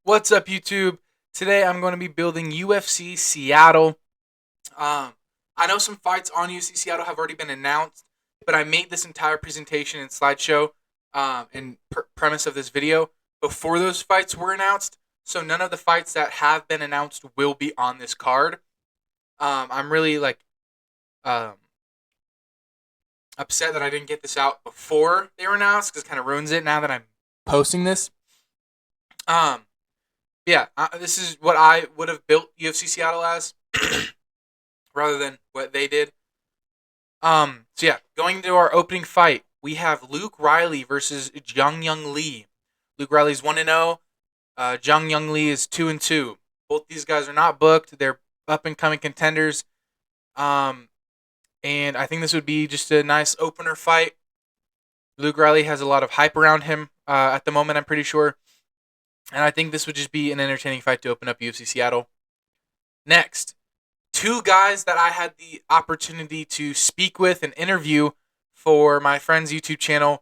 What's up, YouTube? Today I'm going to be building UFC Seattle. Um, I know some fights on UFC Seattle have already been announced, but I made this entire presentation and slideshow and premise of this video before those fights were announced. So none of the fights that have been announced will be on this card. I'm really um, upset that I didn't get this out before they were announced because it kind of ruins it now that I'm posting this. Um, yeah, this is what I would have built UFC Seattle as, rather than what they did. So yeah, going into our opening fight, we have Luke Riley versus Jung Young Lee. Luke Riley's 1-0. Jung Young Lee is 2-2. Both these guys are not booked. They're up and coming contenders. Um, and I think this would be just a nice opener fight. Luke Riley has a lot of hype around him at the moment, I'm pretty sure. And I think this would just be an entertaining fight to open up UFC Seattle. Next, two guys that I had the opportunity to speak with and interview for my friend's YouTube channel,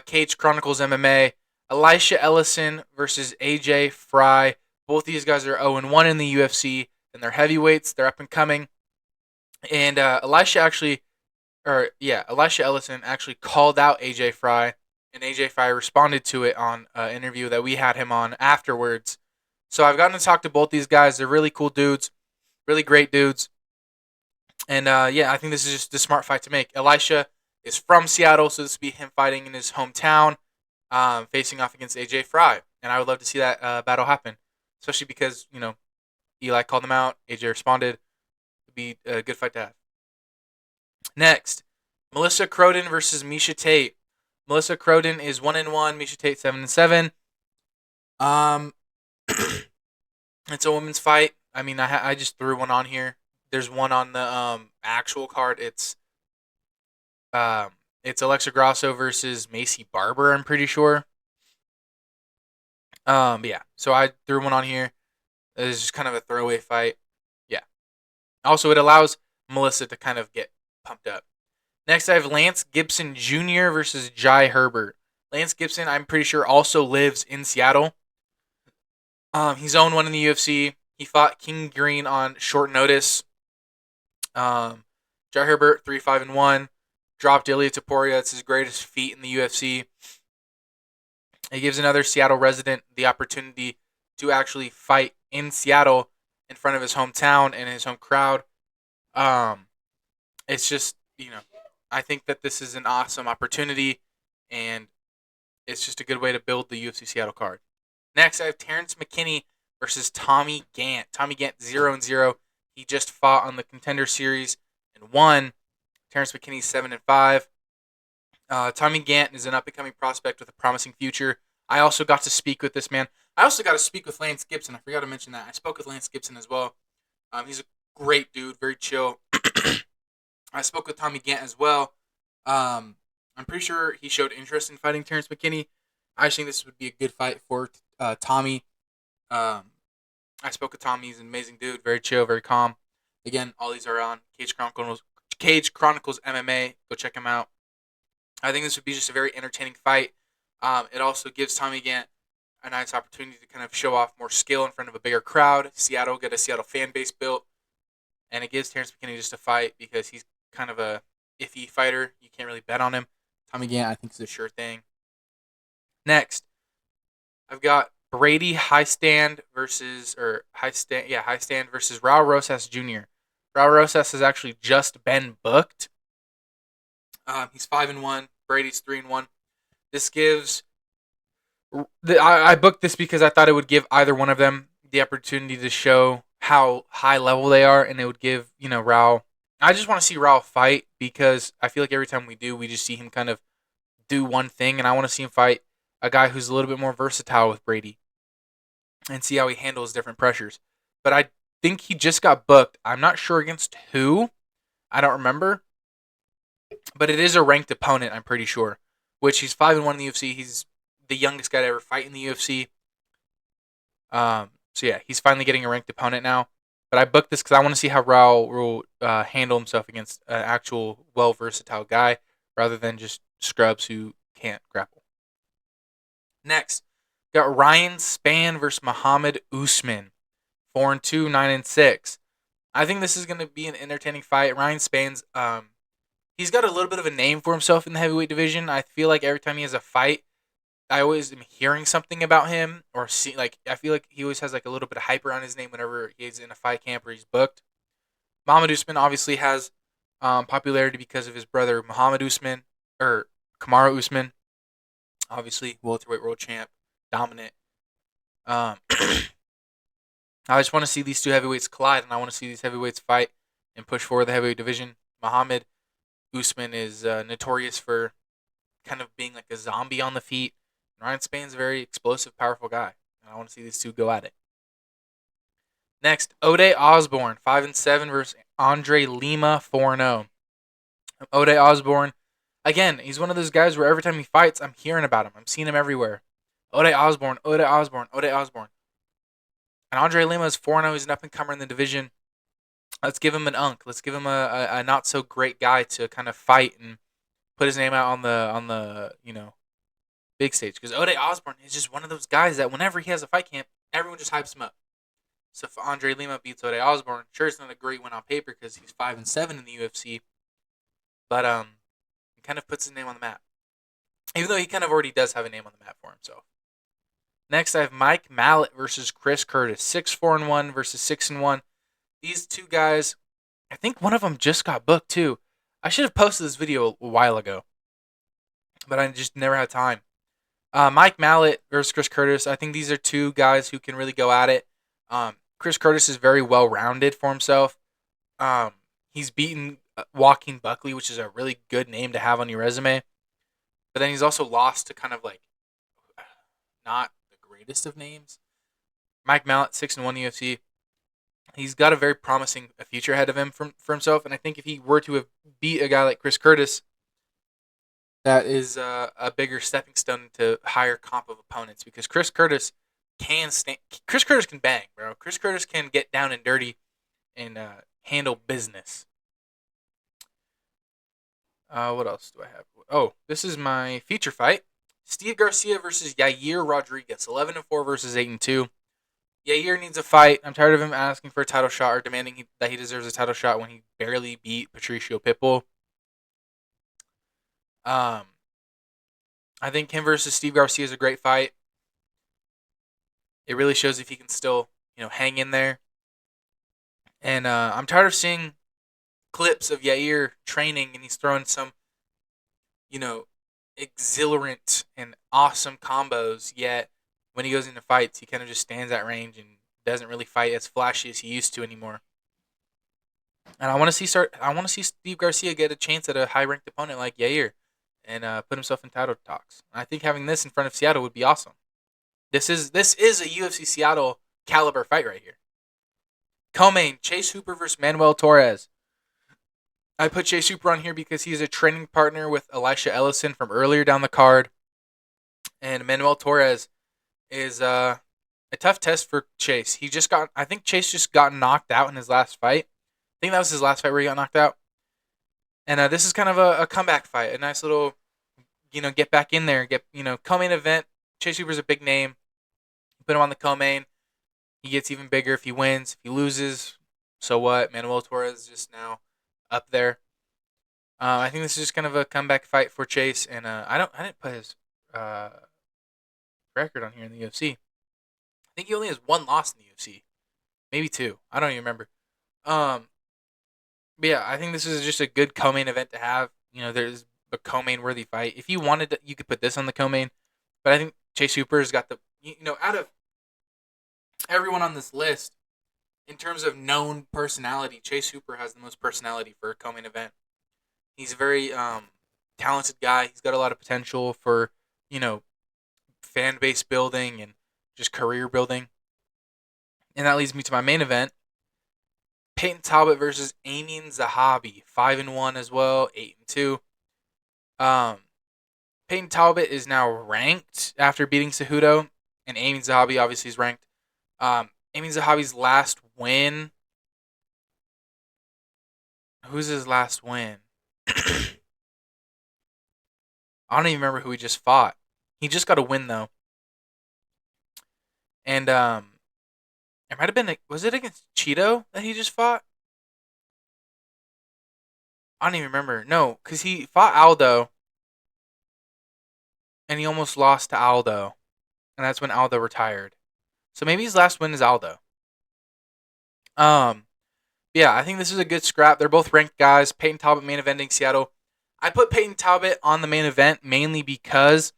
Cage Chronicles MMA. Elisha Ellison versus AJ Fry. Both these guys are 0-1 in the UFC, and they're heavyweights. They're up and coming. And Elisha Ellison actually called out AJ Fry, and AJ Fry responded to it on an interview that we had him on afterwards. So I've gotten to talk to both these guys. They're really cool dudes, really great dudes. And I think this is just a smart fight to make. Elisha is from Seattle, so this would be him fighting in his hometown, facing off against AJ Fry. And I would love to see that battle happen, especially because, Eli called them out, AJ responded. It would be a good fight to have. Next, Melissa Croden versus Misha Tate. Melissa Croden is 1-1, Misha Tate 7-7. It's a women's fight. I mean, I just threw one on here. There's one on the actual card. It's Alexa Grasso versus Macy Barber, I'm pretty sure. Yeah. So I threw one on here. It's just kind of a throwaway fight. Yeah. Also, it allows Melissa to kind of get pumped up. Next, I have Lance Gibson Jr. versus Jai Herbert. Lance Gibson, I'm pretty sure, also lives in Seattle. He's 0-1 in the UFC. He fought King Green on short notice. Jai Herbert 3-5-1. Dropped Ilya Taporia. It's his greatest feat in the UFC. It gives another Seattle resident the opportunity to actually fight in Seattle in front of his hometown and his home crowd. It's just, I think that this is an awesome opportunity, and it's just a good way to build the UFC Seattle card. Next, I have Terrence McKinney versus Tommy Gant. Tommy Gant 0-0. He just fought on the Contender Series and won. Terrence McKinney 7-5. Tommy Gant is an up-and-coming prospect with a promising future. I also got to speak with this man. I also got to speak with Lance Gibson. I forgot to mention that. I spoke with Lance Gibson as well. He's a great dude, very chill. I spoke with Tommy Gant as well. I'm pretty sure he showed interest in fighting Terrence McKinney. I just think this would be a good fight for Tommy. I spoke with Tommy. He's an amazing dude, very chill, very calm. Again, all these are on Cage Chronicles MMA. Go check him out. I think this would be just a very entertaining fight. It also gives Tommy Gant a nice opportunity to kind of show off more skill in front of a bigger crowd. Get a Seattle fan base built. And it gives Terrence McKinney just a fight because he's kind of a iffy fighter. You can't really bet on him. Tommy Gant, I think, is a sure thing. Next, I've got Brady Highstand versus Raul Rosas Jr. Raul Rosas has actually just been booked. He's 5-1. Brady's 3-1. This gives. I booked this because I thought it would give either one of them the opportunity to show how high level they are, and it would give Raul. I just want to see Raul fight because I feel like every time we do, we just see him kind of do one thing, and I want to see him fight a guy who's a little bit more versatile with Brady and see how he handles different pressures. But I think he just got booked. I'm not sure against who. I don't remember. But it is a ranked opponent, I'm pretty sure. Which he's 5-1 in the UFC. He's the youngest guy to ever fight in the UFC. So yeah, he's finally getting a ranked opponent now. But I booked this because I want to see how Raul will handle himself against an actual well-versatile guy rather than just scrubs who can't grapple. Next, Got Ryan Spann versus Muhammad Usman. 4-2, 9-6. I think this is going to be an entertaining fight. Ryan Spann's he's got a little bit of a name for himself in the heavyweight division. I feel like every time he has a fight, I always am hearing something about him or see like I feel like he always has like a little bit of hype around his name whenever he's in a fight camp or he's booked. Muhammad Usman obviously has popularity because of his brother Muhammad Usman or Kamaru Usman, obviously welterweight world champ, dominant. Um, I just want to see these two heavyweights collide, and I want to see these heavyweights fight and push forward the heavyweight division. Muhammad Usman is notorious for kind of being like a zombie on the feet. Ryan Spain's a very explosive, powerful guy, and I want to see these two go at it. Next, Ode Osborne, 5-7 versus Andre Lima, 4-0. Ode Osborne, again, he's one of those guys where every time he fights, I'm hearing about him. I'm seeing him everywhere. Ode Osborne, Ode Osborne, Ode Osborne. And Andre Lima is 4-0. He's an up-and-comer in the division. Let's give him an unk. Let's give him a not so great guy to kind of fight and put his name out on the big stage. Because Ode Osborne is just one of those guys that whenever he has a fight camp, everyone just hypes him up. So if Andre Lima beats Ode Osborne, sure it's not a great win on paper because he's 5-7 in the UFC, but it kind of puts his name on the map. Even though he kind of already does have a name on the map for himself. Next, I have Mike Mallet versus Chris Curtis, 6-4-1 versus 6-1. These two guys, I think one of them just got booked too. I should have posted this video a while ago, but I just never had time. Mike Mallet versus Chris Curtis. I think these are two guys who can really go at it. Chris Curtis is very well-rounded for himself. He's beaten Joaquin Buckley, which is a really good name to have on your resume. But then he's also lost to kind of like not the greatest of names. Mike Mallet, 6-1 UFC. He's got a very promising future ahead of him for himself. And I think if he were to have beat a guy like Chris Curtis, that is a bigger stepping stone to higher comp of opponents because Chris Curtis can stand. Chris Curtis can bang, bro. Chris Curtis can get down and dirty and handle business. What else do I have? Oh, this is my feature fight. Steve Garcia versus Yair Rodriguez, 11-4 versus 8-2. Yair needs a fight. I'm tired of him asking for a title shot or demanding that he deserves a title shot when he barely beat Patricio Pitbull. I think him versus Steve Garcia is a great fight. It really shows if he can still, hang in there. And I'm tired of seeing clips of Yair training and he's throwing some, exhilarant and awesome combos. Yet when he goes into fights, he kind of just stands at range and doesn't really fight as flashy as he used to anymore. And I want to see Steve Garcia get a chance at a high-ranked opponent like Yair and put himself in title talks. And I think having this in front of Seattle would be awesome. This is a UFC Seattle caliber fight right here. Co-main, Chase Hooper versus Manuel Torres. I put Chase Hooper on here because he's a training partner with Elisha Ellison from earlier down the card. And Manuel Torres is a tough test for Chase. I think Chase just got knocked out in his last fight. I think that was his last fight where he got knocked out. And this is kind of a comeback fight. A nice little, get back in there. Co-main event. Chase Hooper's a big name. Put him on the co-main. He gets even bigger if he wins. If he loses, so what? Manuel Torres is just now up there. I think this is just kind of a comeback fight for Chase, and I didn't put his record on here in the UFC. I think he only has one loss in the UFC, maybe two. I don't even remember. But yeah, I think this is just a good co-main event to have. There's a co-main worthy fight. If you wanted to, you could put this on the co-main, but I think Chase Hooper's got the out of everyone on this list. In terms of known personality, Chase Hooper has the most personality for a co-main event. He's a very talented guy. He's got a lot of potential for, fan base building and just career building. And that leads me to my main event. Peyton Talbot versus Amin Zahabi. 5-1 as well, 8-2. Peyton Talbot is now ranked after beating Cejudo. And Amin Zahabi obviously is ranked. Amin Zahabi's last win. Who's his last win? I don't even remember who he just fought. He just got a win, though. And it might have been, was it against Cheeto that he just fought? I don't even remember. No, because he fought Aldo and he almost lost to Aldo, and that's when Aldo retired. So maybe his last win is Aldo. Um, yeah, I think this is a good scrap. They're both ranked guys. Peyton Talbot main eventing Seattle. I put Peyton Talbot on the main event mainly because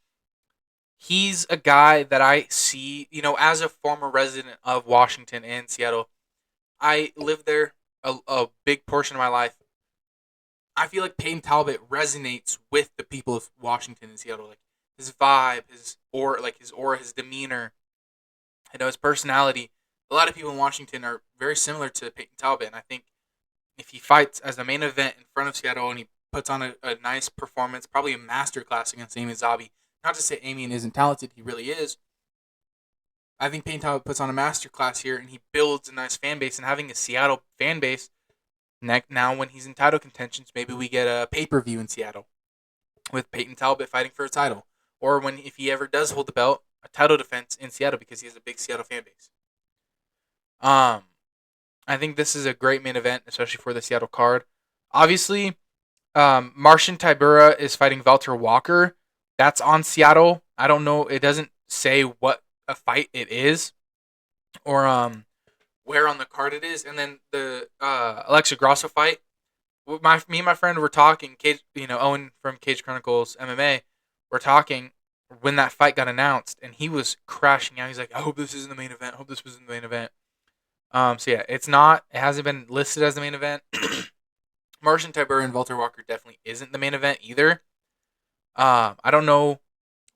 he's a guy that I see, as a former resident of Washington and Seattle. I lived there a big portion of my life. I feel like Peyton Talbot resonates with the people of Washington and Seattle. Like his vibe, his aura, his demeanor, his personality. A lot of people in Washington are very similar to Peyton Talbot, and I think if he fights as a main event in front of Seattle and he puts on a nice performance, probably a masterclass against Amy Zabi. Not to say Amy isn't talented, he really is. I think Peyton Talbot puts on a masterclass here and he builds a nice fan base. And having a Seattle fan base, now when he's in title contentions, maybe we get a pay-per-view in Seattle with Peyton Talbot fighting for a title. Or if he ever does hold the belt, a title defense in Seattle because he has a big Seattle fan base. I think this is a great main event, especially for the Seattle card. Obviously, Marcin Tybura is fighting Valter Walker. That's on Seattle. I don't know. It doesn't say what a fight it is or where on the card it is. And then the Alexa Grasso fight. Me and my friend were talking. Owen from Cage Chronicles MMA. We're talking when that fight got announced, and he was crashing out. He's like, "I hope this isn't the main event. I hope this wasn't the main event." So yeah, it's not. It hasn't been listed as the main event. Marcin Tybura and Valter Walker definitely isn't the main event either. I don't know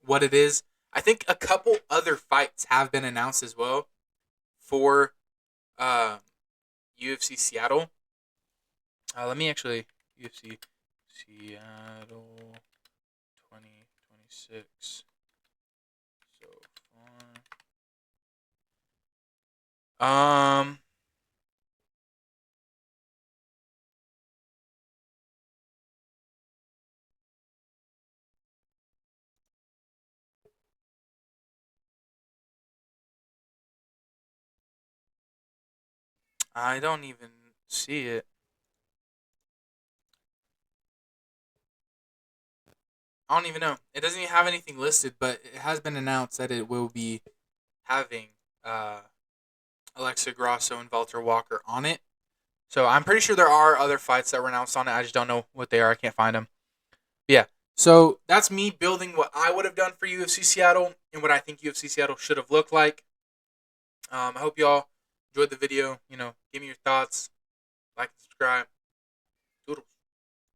what it is. I think a couple other fights have been announced as well for UFC Seattle. Let me actually UFC Seattle 2026 so far. I don't even see it. I don't even know. It doesn't even have anything listed, but it has been announced that it will be having Alexa Grasso and Valter Walker on it. So I'm pretty sure there are other fights that were announced on it. I just don't know what they are. I can't find them. But yeah. So that's me building what I would have done for UFC Seattle and what I think UFC Seattle should have looked like. I hope y'all enjoyed the video. Give me your thoughts. Like and subscribe.